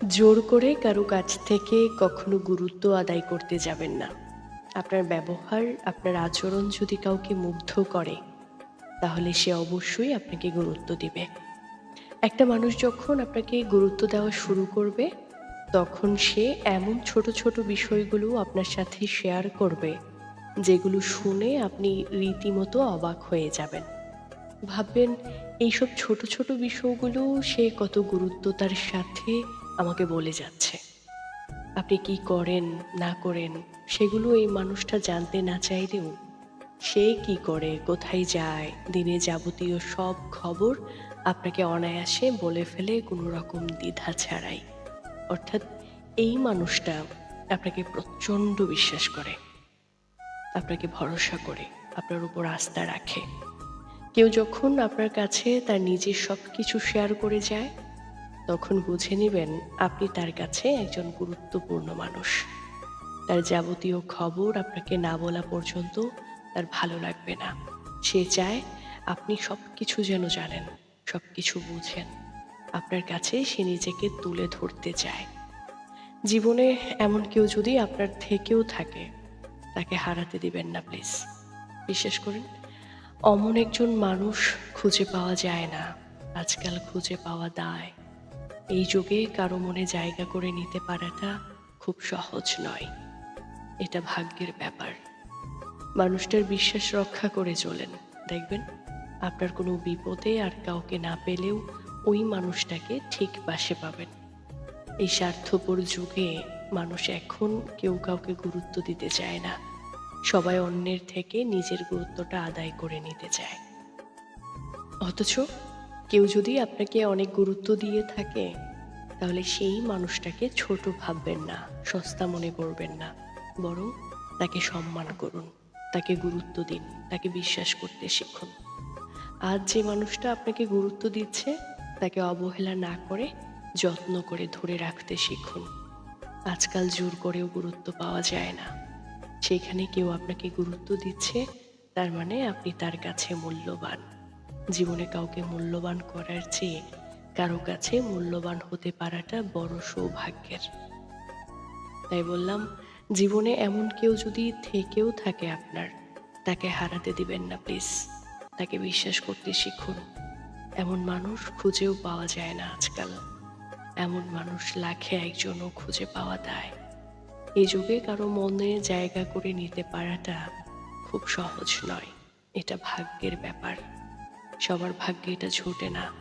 জোর করে কারো কাছ থেকে কখনো গুরুত্ব আদায় করতে যাবেন না। আপনার ব্যবহার, আপনার আচরণ যদি কাউকে মুগ্ধ করে, তাহলে সে অবশ্যই আপনাকে গুরুত্ব দিবে। একটা মানুষ যখন আপনাকে গুরুত্ব দেওয়া শুরু করবে, তখন সে এমন ছোট, ছোট বিষয়গুলো আপনার সাথে শেয়ার করবে, যেগুলো শুনে আপনি রীতিমতো অবাক হয়ে যাবেন। ভাববেন, এইসব ছোট, ছোট বিষয়গুলো সে কত গুরুত্ব তার সাথে আমাকে বলে যাচ্ছে। আপনি কি করেন, না করেন, সেগুলো এই মানুষটা জানতে না চাইলেও সে কি করে, কোথায় যায়, দিনের যাবতীয় সব খবর আপনাকে অনায়াসে বলে ফেলে কোনো রকম দ্বিধা ছাড়াই। অর্থাৎ এই মানুষটা আপনাকে প্রচণ্ড বিশ্বাস করে, আপনাকে ভরসা করে, আপনার উপর আস্থা রাখে। কেউ যখন আপনার কাছে তার নিজের সবকিছু শেয়ার করে যায়, তখন বুঝে নিবেন আপনি তার কাছে একজন গুরুত্বপূর্ণ মানুষ। তার যাবতীয় খবর আপনাকে না বলা পর্যন্ত তার ভালো লাগবে না। সে চায় আপনি সবকিছু যেন জানেন, সবকিছু বুঝেন। আপনার কাছে সে নিজেকে তুলে ধরতে চায়। জীবনে এমন কেউ যদি আপনার থেকেও থাকে, তাকে হারাতে দিবেন না প্লিজ। বিশ্বাস করুন, অমন একজন মানুষ খুঁজে পাওয়া যায় না। আজকাল খুঁজে পাওয়া দায়। এই যুগে কারো মনে জায়গা করে নিতে পারাটা খুব সহজ নয়। এটা ভাগ্যের ব্যাপার। মানুষটার বিশ্বাস রক্ষা করে চলেন। দেখবেন আপনার কোনো বিপদে আর কাউকে না পেলেও ওই মানুষটাকে ঠিক পাশে পাবেন। এই স্বার্থপর যুগে মানুষ এখন কেউ কাউকে গুরুত্ব দিতে চায় না। সবাই অন্যের থেকে নিজের গুরুত্বটা আদায় করে নিতে চায়। অথচ কেউ যদি আপনাকে অনেক গুরুত্ব দিয়ে থাকে, তাহলে সেই মানুষটাকে ছোট ভাববেন না, সস্তা মনে করবেন না। বরং তাকে সম্মান করুন, তাকে গুরুত্ব দিন, তাকে বিশ্বাস করতে শিখুন। আজ যে মানুষটা আপনাকে গুরুত্ব দিচ্ছে, তাকে অবহেলা না করে যত্ন করে ধরে রাখতে শিখুন। আজকাল জোর করেও গুরুত্ব পাওয়া যায় না। সেখানে কেউ আপনাকে গুরুত্ব দিচ্ছে, তার মানে আপনি তার কাছে মূল্যবান। জীবনে কাউকে মূল্যবান করার চেয়ে কারো কাছে মূল্যবান হতে পারাটা বড় সৌভাগ্যের। তাই বললাম, জীবনে এমন কেউ যদি থেকেও থাকে আপনার, তাকে হারাতে দিবেন না প্লিজ। তাকে বিশ্বাস করতে শিখুন। এমন মানুষ খুঁজেও পাওয়া যায় না আজকাল। এমন মানুষ লাখে একজনও খুঁজে পাওয়া দায়। এই যুগে কারো মনে জায়গা করে নিতে পারাটা খুব সহজ নয়। এটা ভাগ্যের ব্যাপার। সবার ভাগ্যে এটা জোটে না।